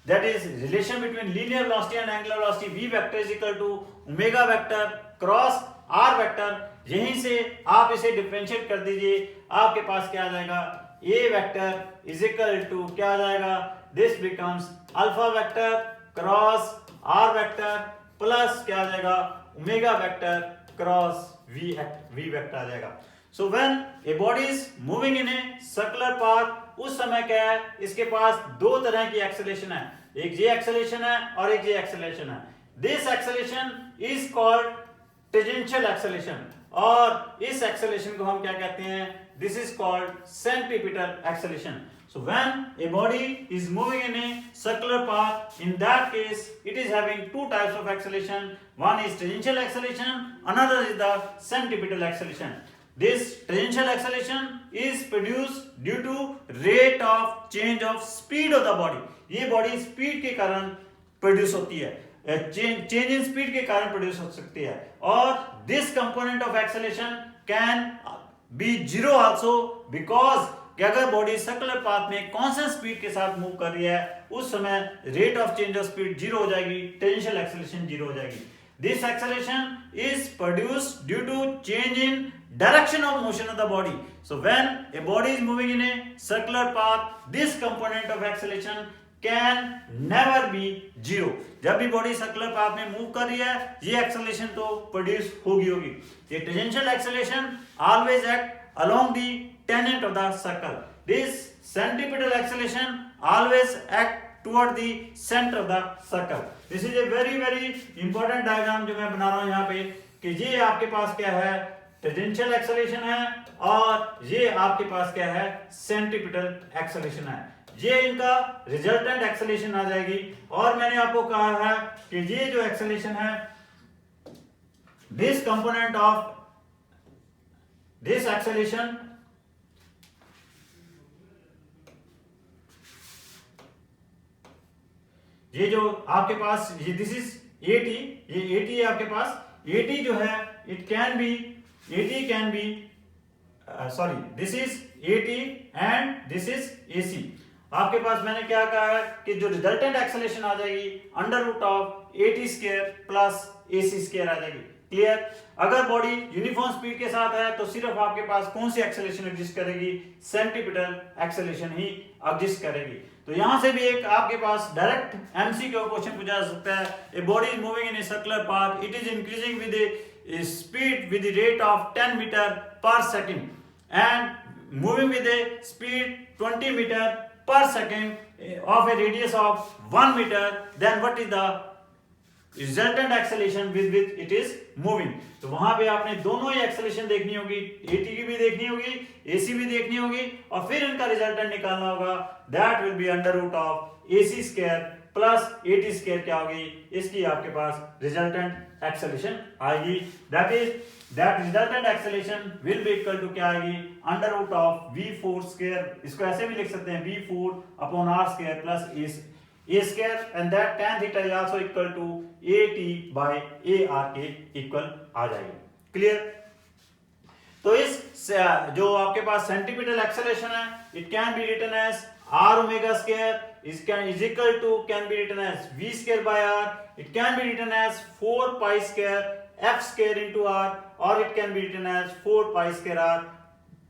S1: that is relation between linear velocity and angular velocity. v vector is equal to omega vector cross r vector. यहीं से आप इसे डिफरेंशिएट कर दीजिए, आपके पास क्या आ जाएगा, a vector is equal to क्या आ जाएगा, this becomes alpha vector cross r vector plus क्या आ जाएगा, omega vector cross v vector आ जाएगा। So when a body is moving in a circular path, उस समय क्या है, इसके पास दो तरह की एक्सेलरेशन है, एक ये एक्सेलरेशन है और एक ये एक्सेलरेशन है। This acceleration is called tangential acceleration, और इस एक्सेलरेशन को हम क्या कहते हैं, this is called centripetal acceleration. So when a body is moving in a circular path, in that case it is having two types of acceleration. One is tangential acceleration, another is the centripetal acceleration. This tangential acceleration is produced due to rate of change of speed of the body. ये body speed के कारण produce होती है, change in speed के कारण produce हो सकती है। और this component of acceleration can be zero also, because कि अगर बॉडी सर्कुलर पाथ में कांस्टेंट स्पीड के साथ मूव कर रही है, उस समय rate of change of speed zero हो जाएगी, टेंजेंशियल एक्सेलरेशन जीरो हो जाएगी। This acceleration is produced due to change in direction of motion of the body. So when a body is moving in a circular path, this component of acceleration can never be zero. जब भी body circular path में move कर रही है, ये acceleration तो produce होगी। ये tangential acceleration always act along the tangent of the circle. This centripetal acceleration always act toward the center of the circle. This is a very important diagram जो मैं बना रहा हूं यहाँ पे, कि ये आपके पास क्या है, टेंजेंशियल एक्सेलरेशन है, और ये आपके पास क्या है, सेंट्रीपिटल एक्सेलरेशन है। ये इनका रिजल्टेंट एक्सेलरेशन आ जाएगी। और मैंने आपको कहा है कि ये जो एक्सेलरेशन है, this component of this acceleration ये जो आपके पास ये दिस इज AT, ये AT है आपके पास। AT जो है it can B sorry this is AT and this is AC। आपके पास मैंने क्या कहा है कि जो रिजल्टेंट एक्सेलरेशन आ जाएगी under root of AT square plus AC square आ जाएगी। क्लियर। अगर बॉडी यूनिफॉर्म स्पीड के साथ है तो सिर्फ आपके पास कौन सी एक्सेलरेशन एग्जिस्ट करेगी, सेंट्रीपिटल एक्सेलरेशन ही एग्जिस्ट करेगी। तो यहां से भी एक आपके पास डायरेक्ट एमसीक्यू क्वेश्चन पूछा जा सकता है, a body is moving in a circular path, it is increasing with a speed with the rate of 10 meter per second and moving with a speed 20 meter per second of a radius of 1 meter, then what is the resultant acceleration with which it is moving। तो वहां पे आपने दोनों ही acceleration देखनी होगी, eighty की भी देखनी होगी, एसी भी देखनी होगी, और फिर इनका रिजल्टेंट निकालना होगा। That will be under root of a c square plus a t square क्या होगी, इसकी आपके पास रिजल्टेंट एक्सेलरेशन आएगी। That is that resultant acceleration will be equal to क्या आएगी, under root of v4 square, इसको ऐसे भी लिख सकते हैं v4 upon r square plus a square, and that tan theta is also equal to at by ar के equal आ जाएगी। क्लियर। तो इस जो आपके पास सेंटीपिटल एक्सेलरेशन है, it can be written as r omega square is equal to can be written as v square by r, it can be written as 4 pi square f square into r, or it can be written as 4 pi square r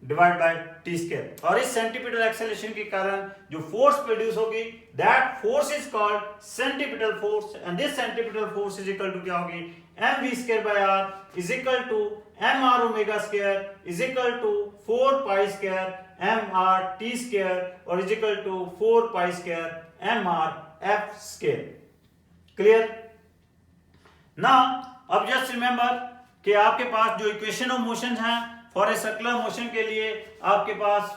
S1: divided by t square। और इस centripetal acceleration के कारण जो force produce होगी, that force is called centripetal force, and this centripetal force is equal to क्या होगी, mv square by r is equal to mr omega square is equal to 4 pi square mr t square और is equal to 4 pi square mr f square। Clear. ना अब just remember कि आपके पास जो equation of motion है for a circular motion के लिए आपके पास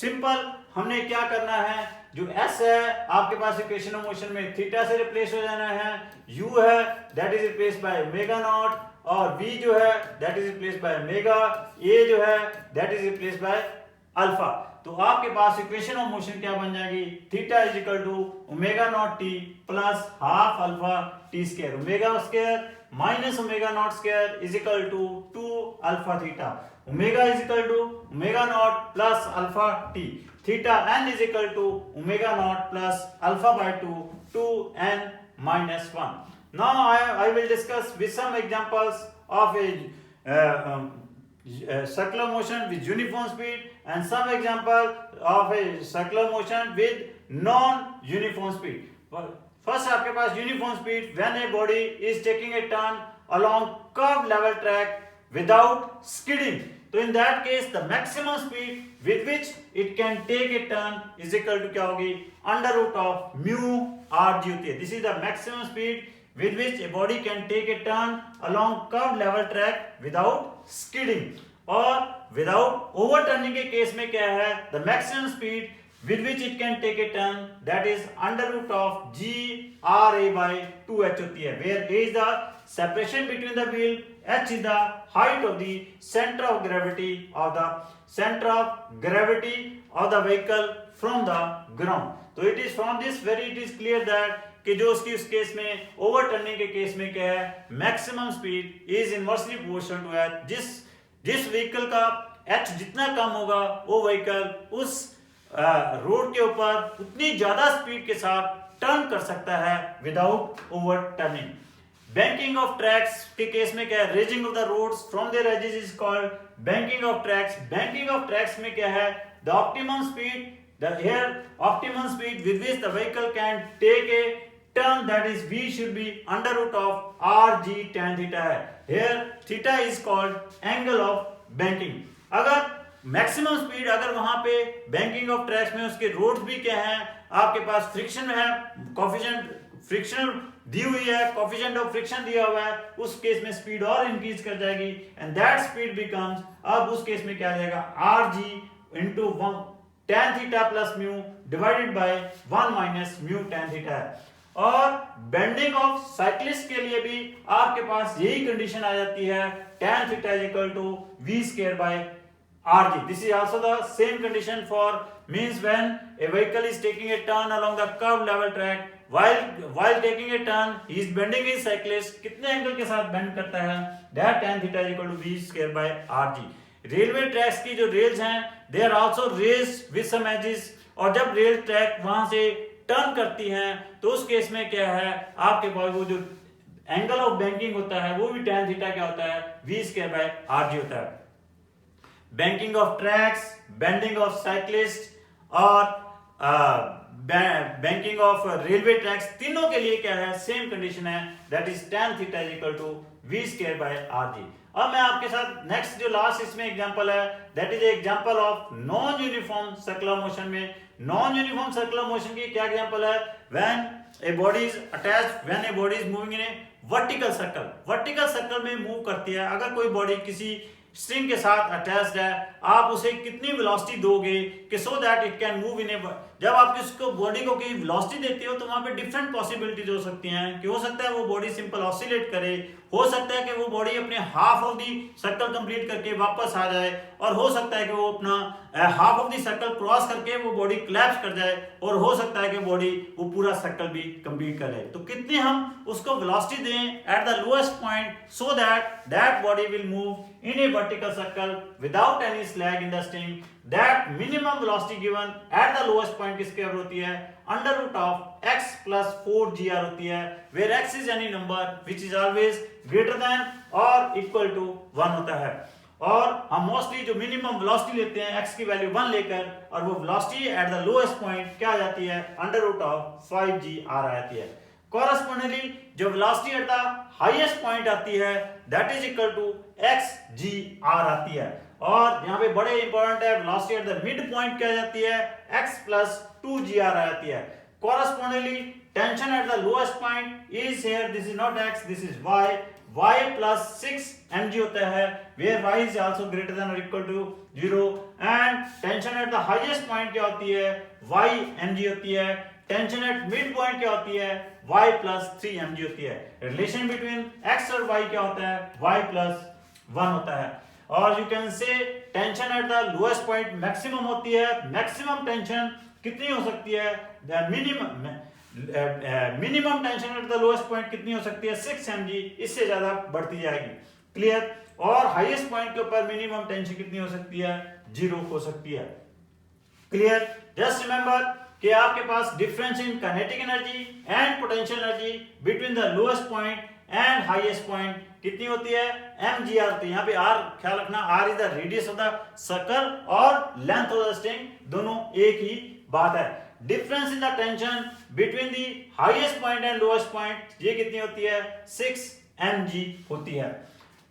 S1: सिंपल हमने क्या करना है, जो s है आपके पास इक्वेशन ऑफ मोशन में थीटा से रिप्लेस हो जाना है, u है that is replace by omega naught, और v जो है that is replace by omega, a जो है that is replace by alpha. तो आपके पास इक्वेशन ऑफ मोशन क्या बन जाएगी, theta is equal to omega naught t plus half alpha t square, omega square minus omega naught square is equal to 2 alpha theta, omega is equal to omega naught plus alpha t, theta n is equal to omega naught plus alpha by 2 n minus 1। Now I will discuss with some examples of a circular motion with uniform speed and some example of a circular motion with non-uniform speed। First आपके पास uniform speed when a body is taking a turn along curved level track without skidding। तो in that case the maximum speed with which it can take a turn is equal to क्या होगी, under root of mu rg होती है। This is the maximum speed with which a body can take a turn along curved level track without skidding। और without overturning के case में क्या है, the maximum speed with which it can take a turn that is under root of g ra by 2h होती है, where a is the separation between the wheel, h is the height of the center of gravity of the vehicle from the ground। तो it is from this very it is clear that कि जो उसकी उस case में overturning के case में क्या है, maximum speed is inversely proportional to h। जिस व्हीकल का h जितना कम होगा वो व्हीकल उस रोड के ऊपर उतनी ज्यादा स्पीड के साथ टर्न कर सकता है without overturning. Banking of tracks के केस में क्या है, raising of the roads from their edges is called banking of tracks. Banking of tracks में क्या है, the optimum speed optimum speed with which the vehicle can take a turn that is v should be under root of rg tan theta है। Here theta is called angle of banking। अगर maximum speed अगर वहां पे banking of tracks में उसके roads भी क्या हैं, आपके पास फ्रिक्शन है, कोफिशिएंट फ्रिक्शन दी हुई है, कोफिशिएंट ऑफ फ्रिक्शन दिया हुआ है, उस केस में स्पीड और इंक्रीज कर जाएगी एंड दैट स्पीड बिकम्स, अब उस केस में क्या आ जाएगा, rg into 1 tan theta plus mu divided by 1 minus mu tan theta है। और बेंडिंग ऑफ साइक्लिस्ट के लिए भी आपके पास यही कंडीशन आ जाती है, tan theta is equal to v square by rg। This is also the same condition for means when a vehicle is taking a turn along the curved level track, while taking a turn he is bending his cyclist, कितने angle के साथ bend करता है, that tan theta is equal to v square by rg। Railway tracks की जो rails हैं they are also raised with some edges, और जब रेल ट्रैक वहां से टर्न करती हैं तो उस केस में क्या है, आपके पास वो जो एंगल ऑफ बैंकिंग होता है वो भी tan थीटा क्या होता है v स्क्वायर बाय rg होता है। Banking of tracks, bending of cyclist और बैंकिंग ऑफ रेलवे ट्रैक्स, तीनों के लिए क्या है सेम कंडीशन है, that is tan theta is equal to v square by rg। अब मैं आपके साथ नेक्स्ट जो लास्ट इसमें एग्जांपल है that is example of non uniform circular motion में। नॉन यूनिफॉर्म सर्कुलर मोशन की क्या एग्जांपल है, when a body is attached, when a body is moving in a vertical circle, vertical circle में move करती है। अगर कोई बॉडी किसी स्ट्रिंग के साथ अटैच्ड है, आप उसे कितनी वेलोसिटी दोगे कि so that it can move in a, जब आप इसको बॉडी को कोई वेलोसिटी देते हो तो वहां पे डिफरेंट पॉसिबिलिटीज हो सकती हैं कि हो सकता है वो बॉडी सिंपल ऑसिलेट करे, हो सकता है कि वो बॉडी अपने half of the circle complete करके वापस आ जाए, और हो सकता है कि वो अपना half of the circle cross करके वो बॉडी कोलैप्स कर जाए, और हो सकता है कि बॉडी वो पूरा सर्कल भी कंप्लीट कर जाए। तो कितनी हम उसको वेलोसिटी दें at the lowest point so that that body will move in a vertical circle without any slack in the string, that minimum velocity given at the lowest point किसके बराबर होती है, under root of x plus 4gr होती है, where x is any number which is always greater than और equal to 1 होता है। और हम मोस्टली जो मिनिमम वेलोसिटी लेते हैं x की वैल्यू 1 लेकर, और वो velocity at the lowest point क्या आ जाती है, अंडर रूट ऑफ 5gr आ जाती है। कॉरेस्पोंडेंटली जो velocity at the highest point आती है that is equal to xgr आती है। और यहाँ पे बड़े इंपॉर्टेंट है, velocity at the mid point क्या आ जाती है, x प्लस 2gr आ जाती है। Correspondingly tension at the lowest point is here, this is not x, this is y plus 6 mg होता है, where y is also greater than or equal to 0, and tension at the highest point क्या होती है, y mg होती है। Tension at mid point क्या होती है, y प्लस 3 mg होती है। रिलेशन बिटवीन x और y क्या होता है, y प्लस 1 होता है। और you can say tension at the lowest point maximum होती है, मैक्सिमम टेंशन कितनी हो सकती है, minimum tension at the lowest point कितनी हो सकती है, 6 mg, इससे ज्यादा बढ़ती जाएगी। क्लियर। और हाईएस्ट पॉइंट के ऊपर मिनिमम टेंशन कितनी हो सकती है, 0 हो सकती है। क्लियर। जस्ट रिमेंबर कि आपके पास difference in kinetic energy and potential energy between the lowest point and highest point कितनी होती है, mgr होती है। यहाँ पे r ख्याल रखना, r is the radius of the circle और लेंथ ऑफ द स्ट्रिंग, दोनों एक ही बात है। Difference in the tension between the highest point and lowest point, ये कितनी होती है, 6 mg होती है।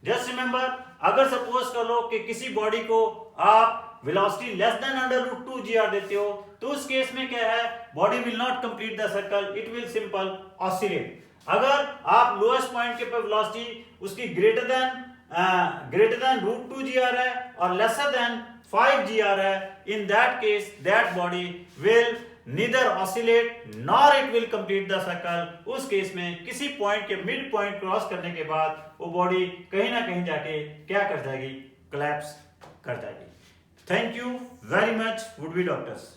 S1: जस्ट रिमेंबर, अगर सपोज कर लो कि किसी बॉडी को आप velocity less than under root 2gr देते हो, तो उस केस में क्या है, body will not complete the circle, it will simple oscillate. अगर आप लोएस्ट पॉइंट के पर वेलोसिटी उसकी ग्रेटर देन रूट 2gr है और लेसर देन 5gr है, इन that case that body will neither oscillate nor it will complete the circle। उस case में किसी पॉइंट के मिड पॉइंट क्रॉस करने के बाद वो बॉडी कहीं ना कहीं जाके क्या कर जाएगी, कोलैप्स कर जाएगी। Thank you very much, would be doctors.